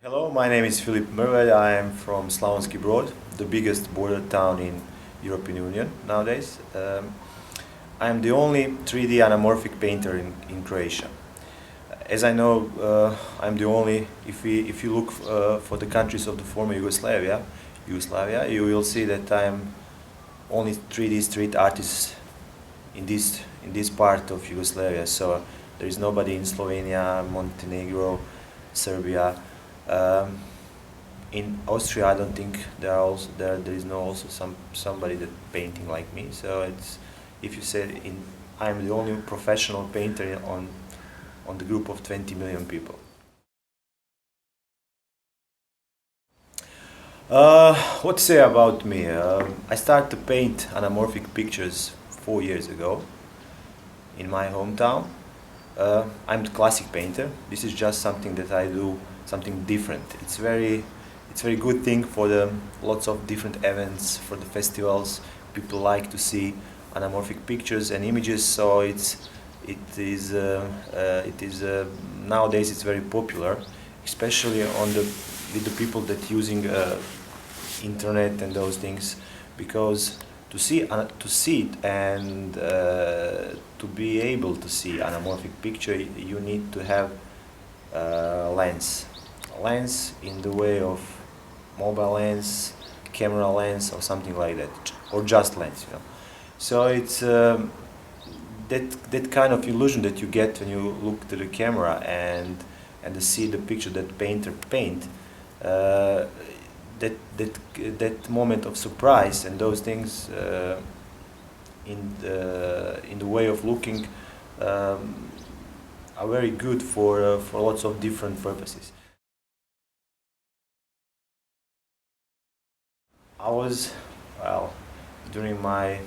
Hello, my name is Filip Mrvelj. I am from Slavonski Brod, the biggest border town in European Union nowadays. I am the only 3D anamorphic painter in Croatia. As I know, I'm the only. If you look for the countries of the former Yugoslavia, you will see that I am only 3D street artist in this part of Yugoslavia. So there is nobody in Slovenia, Montenegro, Serbia. In Austria, I don't think there is no also somebody that painting like me. So it's, if you said I'm the only professional painter on the group of 20 million people. What to say about me? I started to paint anamorphic pictures 4 years ago in my hometown. I'm the classic painter. This is just something that I do, something different. It's very good thing for the lots of different events, for the festivals. People like to see anamorphic pictures and images, so it is nowadays it's very popular, especially with the people that using internet and those things, because to see it and to be able to see anamorphic picture, you need to have a lens in the way of mobile lens, camera lens, or something like that, or just lens, you know. So it's that kind of illusion that you get when you look to the camera and to see the picture that painter paint. That moment of surprise and those things in the way of looking are very good for lots of different purposes. I was, well, during my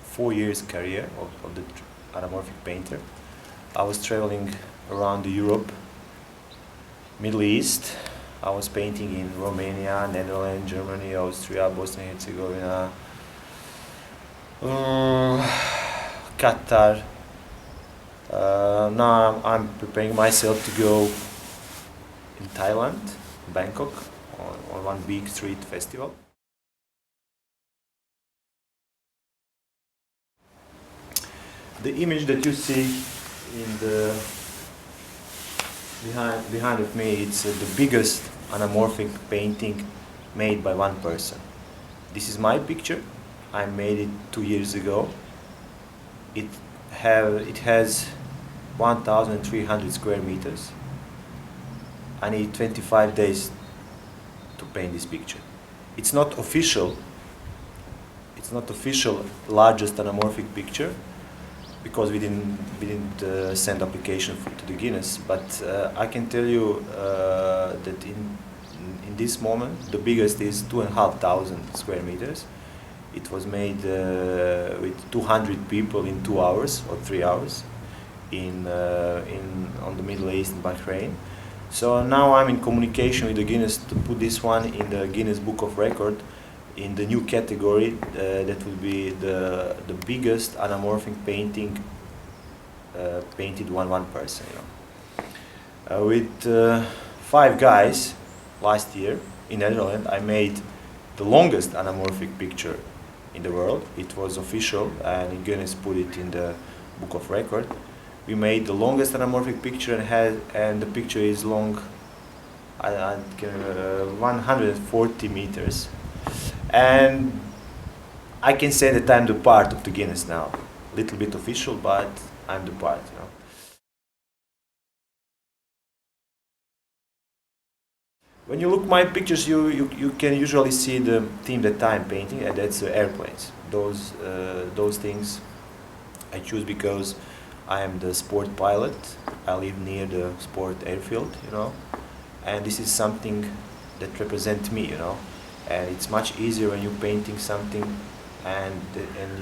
4 years career of the anamorphic painter, I was traveling around Europe, Middle East. I was painting in Romania, Netherlands, Germany, Austria, Bosnia and Herzegovina, Qatar. Now I'm preparing myself to go in Thailand, Bangkok, on one big street festival. The image that you see in the behind of me, it's the biggest anamorphic painting made by one person. This is my picture. I made it 2 years ago. It has 1,300 square meters. I need 25 days to paint this picture. It's not official. It's not official largest anamorphic picture, because we didn't send application to the Guinness. But I can tell you that in this moment the biggest is 2,500 square meters. It was made with 200 people in 2 hours or 3 hours on the Middle East in Bahrain. So now I'm in communication with the Guinness to put this one in the Guinness Book of Record in the new category that will be the biggest anamorphic painting painted one person. You know, with 5 guys last year in Netherlands, I made the longest anamorphic picture in the world. It was official, and Guinness put it in the Book of Record. We made the longest anamorphic picture and the picture is long 140 meters. And I can say that I'm the part of the Guinness now. Little bit official, but I'm the part, you know. When you look my pictures, you can usually see the theme that I'm painting, and that's airplanes. Those things I choose because I am the sport pilot. I live near the sport airfield, you know, and this is something that represents me, you know. And it's much easier when you're painting something and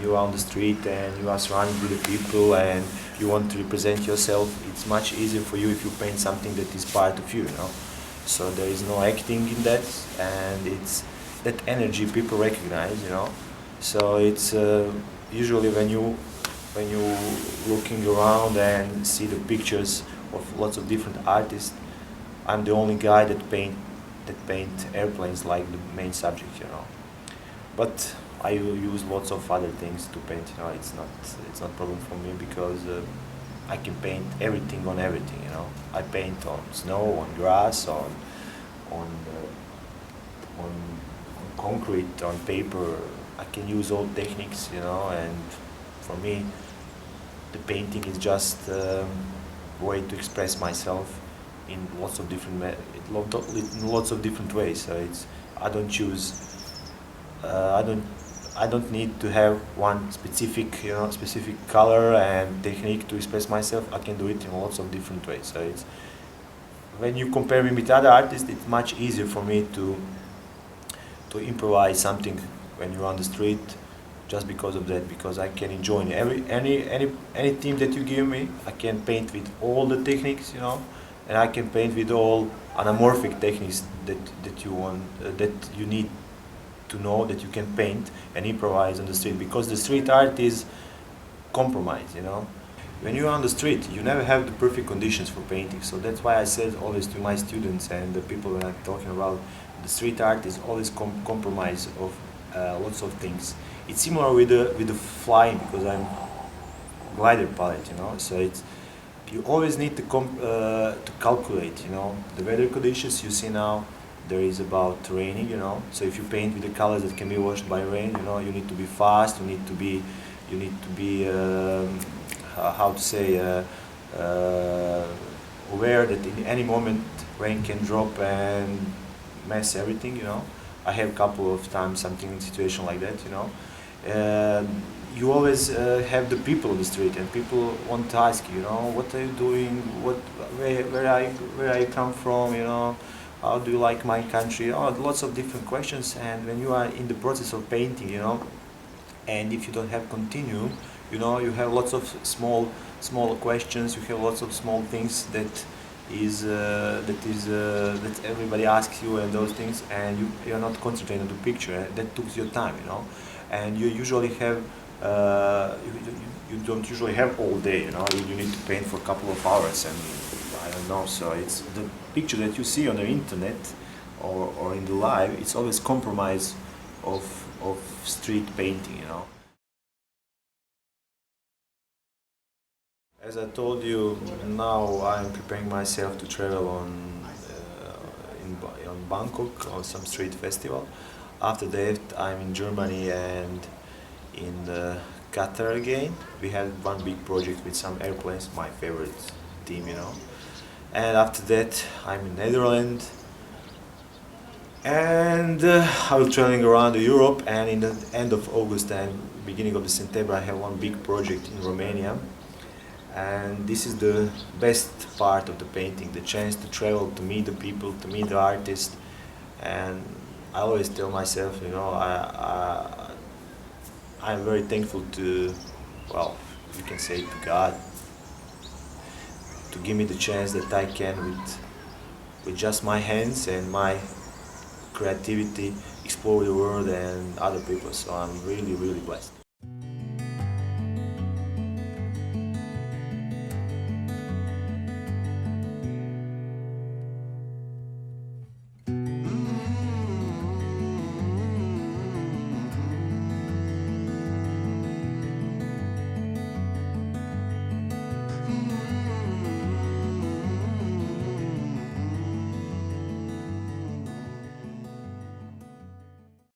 you're on the street and you are surrounded with the people and you want to represent yourself. It's much easier for you if you paint something that is part of you, you know. So there is no acting in that, and it's that energy people recognize, you know. So it's usually when you looking around and see the pictures of lots of different artists, I'm the only guy that paint airplanes like the main subject, you know. But I will use lots of other things to paint. You know, it's not problem for me because I can paint everything on everything. You know, I paint on snow, on grass, on on concrete, on paper. I can use all techniques. You know, and for me, the painting is just a way to express myself in lots of different in lots of different ways. So it's I don't choose. I don't need to have one specific specific color and technique to express myself. I can do it in lots of different ways. So it's when you compare me with other artists, it's much easier for me to improvise something when you're on the street, just because of that. Because I can enjoy any theme that you give me. I can paint with all the techniques, you know, and I can paint with all anamorphic techniques that you want that you need to know that you can paint and improvise on the street, because the street art is compromise, you know. When you're on the street, you never have the perfect conditions for painting. So that's why I said always to my students and the people when I'm talking about the street art is always compromise of lots of things. It's similar with the flying, because I'm glider pilot, you know. So it's you always need to calculate, you know, the weather conditions you see now. There is about raining, you know. So if you paint with the colors that can be washed by rain, you know, you need to be fast. You need to be how to say aware that in any moment rain can drop and mess everything, you know. I have a couple of times something in situation like that, you know. You always have the people on the street, and people want to ask you, you know, what are you doing? Where are you come from? You know, how do you like my country? Oh, lots of different questions. And when you are in the process of painting, you know, and if you don't have continuum, you know, you have lots of small questions. You have lots of small things that everybody asks you, and those things, and you're not concentrating on the picture. That took your time, you know, and you usually have you don't usually have all day, you know. You need to paint for a couple of hours, and I don't know. So it's the picture that you see on the internet or in the live. It's always compromise of street painting, you know. As I told you, now I'm preparing myself to travel on Bangkok on some street festival. After that, I'm in Germany and in Qatar again. We had one big project with some airplanes, my favorite team, you know. And after that, I'm in Netherlands, and I will traveling around Europe. And in the end of August and beginning of September, I have one big project in Romania. And this is the best part of the painting, the chance to travel, to meet the people, to meet the artists. And I always tell myself, you know, I'm very thankful to, well, you can say to God, to give me the chance that I can, with just my hands and my creativity, explore the world and other people. So I'm really, really blessed.